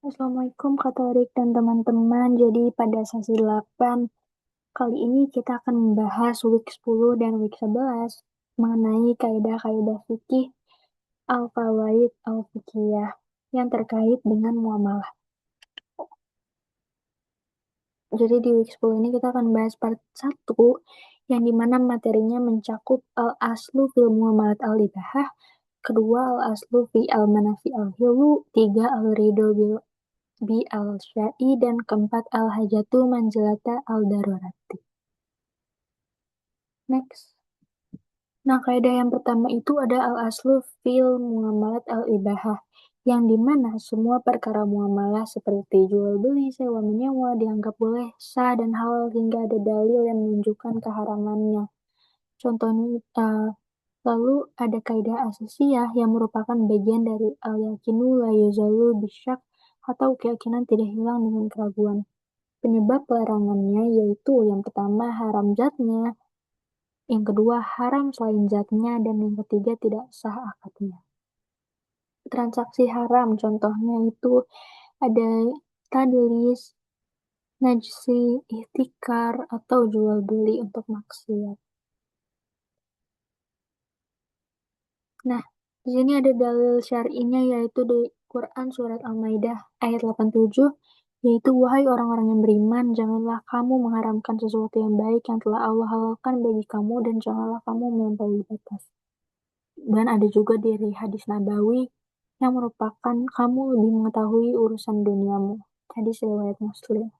Assalamualaikum Kak Torik dan teman-teman. Jadi pada sesi 8 kali ini kita akan membahas week 10 dan week 11 mengenai kaidah-kaidah fikih al-fawaid al-fiqhiyah yang terkait dengan muamalah. Jadi di week 10 ini kita akan bahas part 1 yang dimana materinya mencakup al-aslu fil muamalat al-ibahah, kedua al-aslu fi al-manafi al-hilu, tiga al-rido bil bi al-syai, dan keempat al-hajatu manzilata al-darurati. Next. Nah, kaidah yang pertama itu ada al-aslu fil muamalat al-ibahah, yang dimana semua perkara muamalah seperti jual beli, sewa menyewa dianggap boleh sah dan halal hingga ada dalil yang menunjukkan keharamannya. Contohnya, lalu ada kaidah asasiyah yang merupakan bagian dari al-yakinu la yuzalu bisyak, atau keyakinan tidak hilang dengan keraguan. Penyebab pelarangannya yaitu yang pertama haram zatnya, yang kedua haram selain zatnya, dan yang ketiga tidak sah akadnya. Transaksi haram contohnya itu ada tadlis, najsi, ihtikar, atau jual beli untuk maksiat. Nah, di sini ada dalil syar'inya yaitu di Quran surat Al-Maidah ayat 87, yaitu wahai orang-orang yang beriman, janganlah kamu mengharamkan sesuatu yang baik yang telah Allah halalkan bagi kamu, dan janganlah kamu melampaui batas. Dan ada juga dari hadis Nabawi yang merupakan kamu lebih mengetahui urusan duniamu. Hadis riwayat Muslim.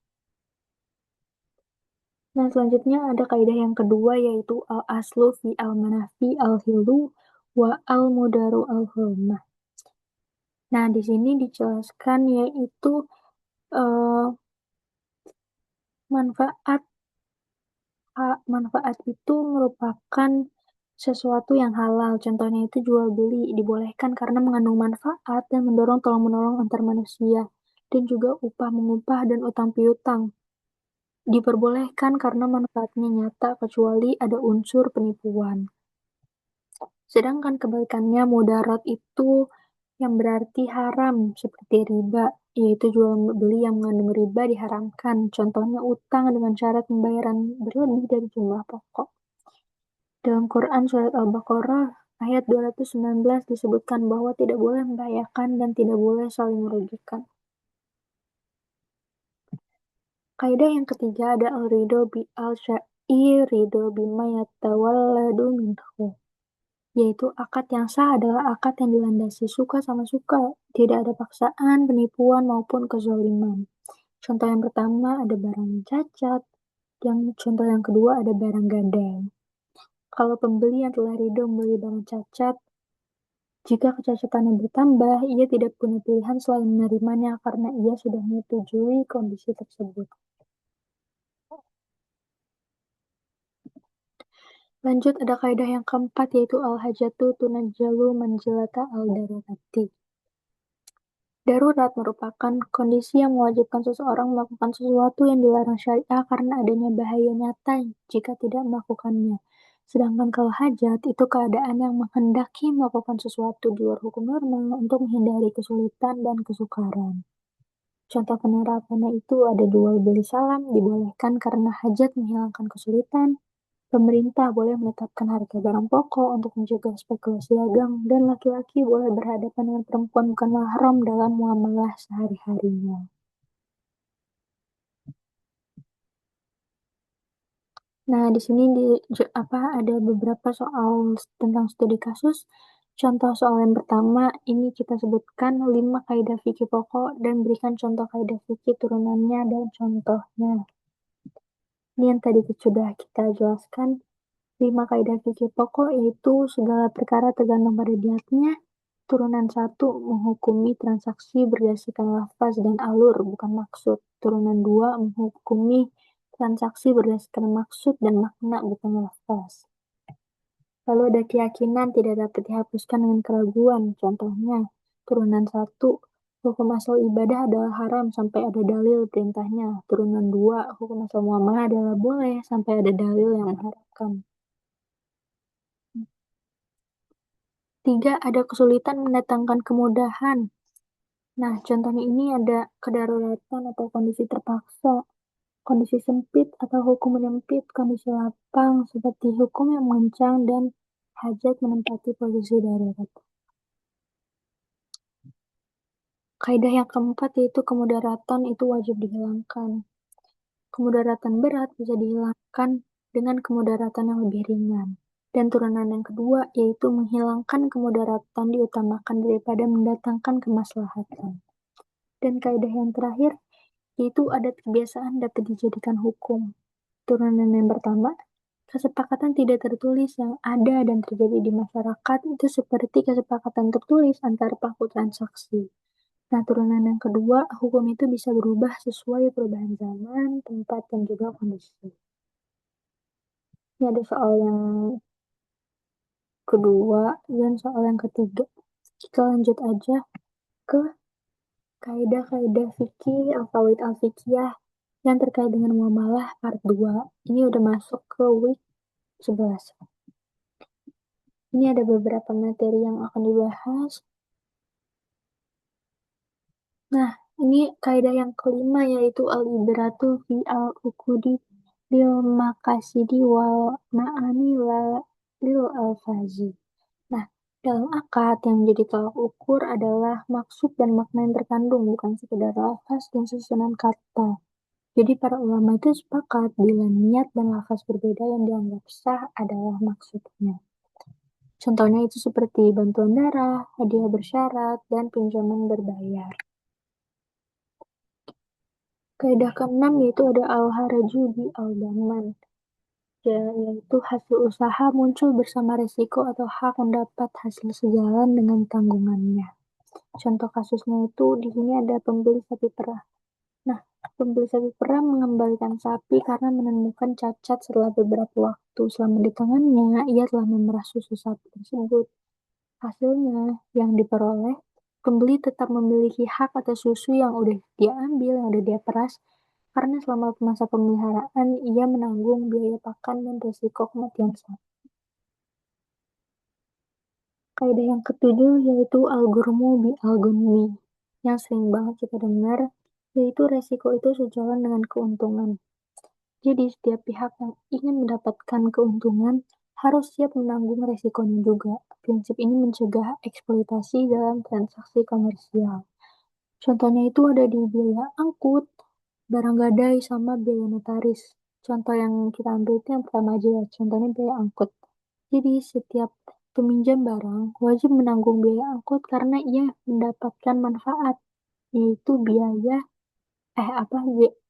Nah, selanjutnya ada kaidah yang kedua yaitu al-aslu fi al-manafi al-hilu wa al-mudaru al-hurmah. Nah, di sini dijelaskan yaitu eh, manfaat manfaat itu merupakan sesuatu yang halal. Contohnya itu jual beli dibolehkan karena mengandung manfaat dan mendorong tolong-menolong antar manusia, dan juga upah mengupah dan utang piutang diperbolehkan karena manfaatnya nyata kecuali ada unsur penipuan. Sedangkan kebalikannya mudarat itu yang berarti haram seperti riba, yaitu jual beli yang mengandung riba diharamkan. Contohnya utang dengan syarat pembayaran berlebih dari jumlah pokok. Dalam Quran surat Al-Baqarah ayat 219 disebutkan bahwa tidak boleh membahayakan dan tidak boleh saling merugikan. Kaidah yang ketiga ada al-ridho bi al-syai ridho bima yatawalladu minhu, yaitu akad yang sah adalah akad yang dilandasi suka sama suka, tidak ada paksaan, penipuan, maupun kezaliman. Contoh yang pertama ada barang yang cacat, contoh yang kedua ada barang gadai. Kalau pembeli yang telah ridho membeli barang cacat, jika kecacatannya bertambah, ia tidak punya pilihan selain menerimanya karena ia sudah menyetujui kondisi tersebut. Lanjut ada kaidah yang keempat yaitu al-hajatu tunajjalu manzilata al-darurati. Darurat merupakan kondisi yang mewajibkan seseorang melakukan sesuatu yang dilarang syariah karena adanya bahaya nyata jika tidak melakukannya. Sedangkan kalau hajat itu keadaan yang menghendaki melakukan sesuatu di luar hukum normal untuk menghindari kesulitan dan kesukaran. Contoh penerapannya itu ada jual beli salam dibolehkan karena hajat menghilangkan kesulitan. Pemerintah boleh menetapkan harga barang pokok untuk mencegah spekulasi dagang, dan laki-laki boleh berhadapan dengan perempuan bukan mahram dalam muamalah sehari-harinya. Nah, di sini ada beberapa soal tentang studi kasus. Contoh soal yang pertama, ini kita sebutkan 5 kaidah fikih pokok dan berikan contoh kaidah fikih turunannya dan contohnya. Ini yang tadi sudah kita jelaskan. 5 kaidah fikih pokok yaitu segala perkara tergantung pada niatnya. Turunan 1 menghukumi transaksi berdasarkan lafaz dan alur, bukan maksud. Turunan 2 menghukumi transaksi berdasarkan maksud dan makna, bukan lafaz. Lalu ada keyakinan tidak dapat dihapuskan dengan keraguan. Contohnya, turunan 1 hukum asal ibadah adalah haram sampai ada dalil perintahnya. Turunan 2 hukum asal muamalah adalah boleh sampai ada dalil yang mengharapkan. 3 ada kesulitan mendatangkan kemudahan. Nah, contohnya ini ada kedaruratan atau kondisi terpaksa, kondisi sempit atau hukum menyempit, kondisi lapang seperti hukum yang mengancam dan hajat menempati posisi darurat. Kaidah yang keempat yaitu kemudaratan itu wajib dihilangkan. Kemudaratan berat bisa dihilangkan dengan kemudaratan yang lebih ringan. Dan turunan yang kedua yaitu menghilangkan kemudaratan diutamakan daripada mendatangkan kemaslahatan. Dan kaidah yang terakhir yaitu adat kebiasaan dapat dijadikan hukum. Turunan yang pertama, kesepakatan tidak tertulis yang ada dan terjadi di masyarakat itu seperti kesepakatan tertulis antar pelaku transaksi. Nah, turunan yang kedua, hukum itu bisa berubah sesuai perubahan zaman, tempat, dan juga kondisi. Ini ada soal yang kedua dan soal yang ketiga. Kita lanjut aja ke kaidah-kaidah fikih al-qawaid al-fiqhiyah yang terkait dengan muamalah part 2. Ini udah masuk ke week 11. Ini ada beberapa materi yang akan dibahas. Nah, ini kaidah yang kelima yaitu al-ibratu fi al-uqudi lil makasidi wal ma'ani lil alfazi. Nah, dalam akad yang menjadi tolak ukur adalah maksud dan makna yang terkandung, bukan sekedar lafaz dan susunan kata. Jadi para ulama itu sepakat bila niat dan lafaz berbeda yang dianggap sah adalah maksudnya. Contohnya itu seperti bantuan darah, hadiah bersyarat, dan pinjaman berbayar. Kaidah keenam yaitu ada al-haraju bi al-daman, yaitu hasil usaha muncul bersama resiko atau hak mendapat hasil sejalan dengan tanggungannya. Contoh kasusnya itu di sini ada pembeli sapi perah. Nah, pembeli sapi perah mengembalikan sapi karena menemukan cacat setelah beberapa waktu. Selama di tangannya, ia telah memerah susu sapi tersebut. Hasilnya yang diperoleh, pembeli tetap memiliki hak atas susu yang udah dia ambil, yang udah dia peras, karena selama masa pemeliharaan ia menanggung biaya pakan dan risiko kematian sapi. Kaidah yang ketujuh yaitu al-ghurmu bi al-ghunmi, yang sering banget kita dengar, yaitu resiko itu sejalan dengan keuntungan. Jadi setiap pihak yang ingin mendapatkan keuntungan harus siap menanggung resikonya juga. Prinsip ini mencegah eksploitasi dalam transaksi komersial. Contohnya itu ada di biaya angkut, barang gadai, sama biaya notaris. Contoh yang kita ambil itu yang pertama aja ya, contohnya biaya angkut. Jadi setiap peminjam barang wajib menanggung biaya angkut karena ia mendapatkan manfaat, yaitu biaya,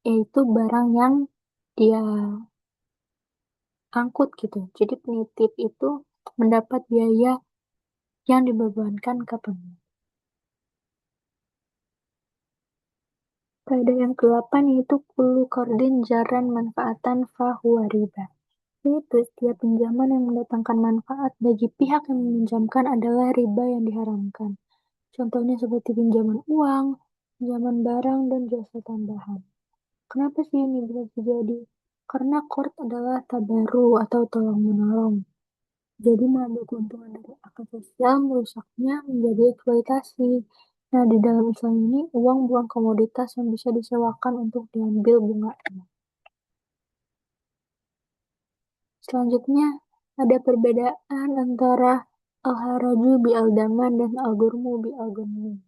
yaitu barang yang dia angkut gitu. Jadi penitip itu mendapat biaya yang dibebankan ke pemilik. Kaidah yang ke-8 yaitu kullu qardin jaran manfaatan fahuwa riba. Yaitu setiap pinjaman yang mendatangkan manfaat bagi pihak yang meminjamkan adalah riba yang diharamkan. Contohnya seperti pinjaman uang, pinjaman barang, dan jasa tambahan. Kenapa sih ini bisa terjadi? Karena qard adalah tabaru atau tolong-menolong. Jadi mengambil keuntungan dari akad sosial merusaknya menjadi eksploitasi. Nah, di dalam Islam ini, uang bukan komoditas yang bisa disewakan untuk diambil bunganya. Selanjutnya, ada perbedaan antara al-haraju bi al-daman dan al-ghurmu bi al-ghunmi.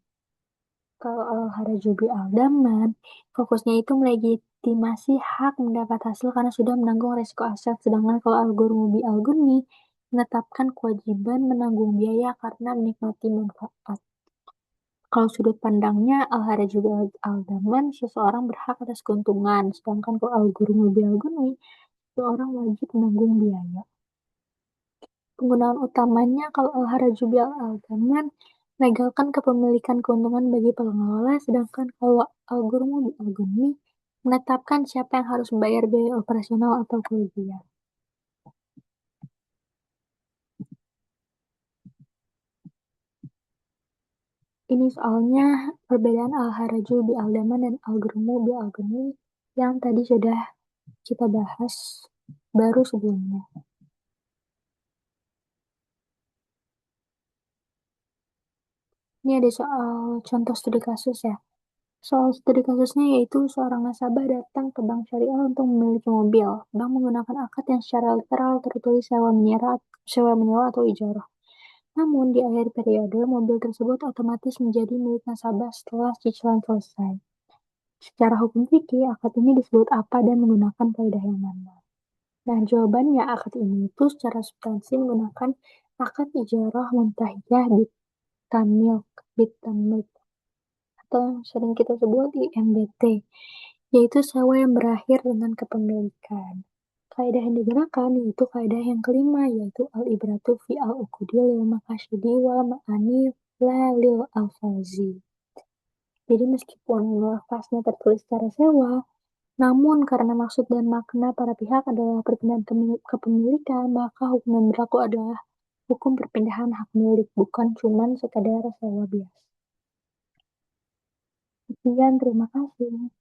Kalau al-haraju bi al-daman, fokusnya itu melegitimasi hak mendapat hasil karena sudah menanggung resiko aset. Sedangkan kalau al-ghurmu bi al-ghunmi, menetapkan kewajiban menanggung biaya karena menikmati manfaat. Kalau sudut pandangnya al-haraju bi al-daman, seseorang berhak atas keuntungan. Sedangkan kalau al-ghurmu bi al-ghunmi, seseorang wajib menanggung biaya. Penggunaan utamanya kalau al-haraju bil al-daman melegalkan kepemilikan keuntungan bagi pengelola, sedangkan kalau al-ghurmu bil al-ghunmi menetapkan siapa yang harus membayar biaya operasional atau kerugian. Ini soalnya perbedaan al-haraju bil al-daman dan al-ghurmu bil al-ghunmi yang tadi sudah kita bahas baru sebelumnya. Ini ada soal contoh studi kasus ya. Soal studi kasusnya yaitu seorang nasabah datang ke bank syariah untuk memiliki mobil. Bank menggunakan akad yang secara literal tertulis sewa menyewa atau ijarah. Namun di akhir periode, mobil tersebut otomatis menjadi milik nasabah setelah cicilan selesai. Secara hukum fikih, akad ini disebut apa dan menggunakan kaidah yang mana? Nah, jawabannya akad ini itu secara substansi menggunakan akad ijarah muntahiyah bitamlik atau yang sering kita sebut IMBT, yaitu sewa yang berakhir dengan kepemilikan. Kaidah yang digunakan yaitu kaidah yang kelima, yaitu al-ibratu fi al-uqudi lil maqasidi wal ma'ani la lil alfazi. Jadi meskipun lafaznya tertulis secara sewa, namun karena maksud dan makna para pihak adalah perpindahan kepemilikan, maka hukum yang berlaku adalah hukum perpindahan hak milik, bukan cuma sekadar sewa biasa. Sekian, terima kasih.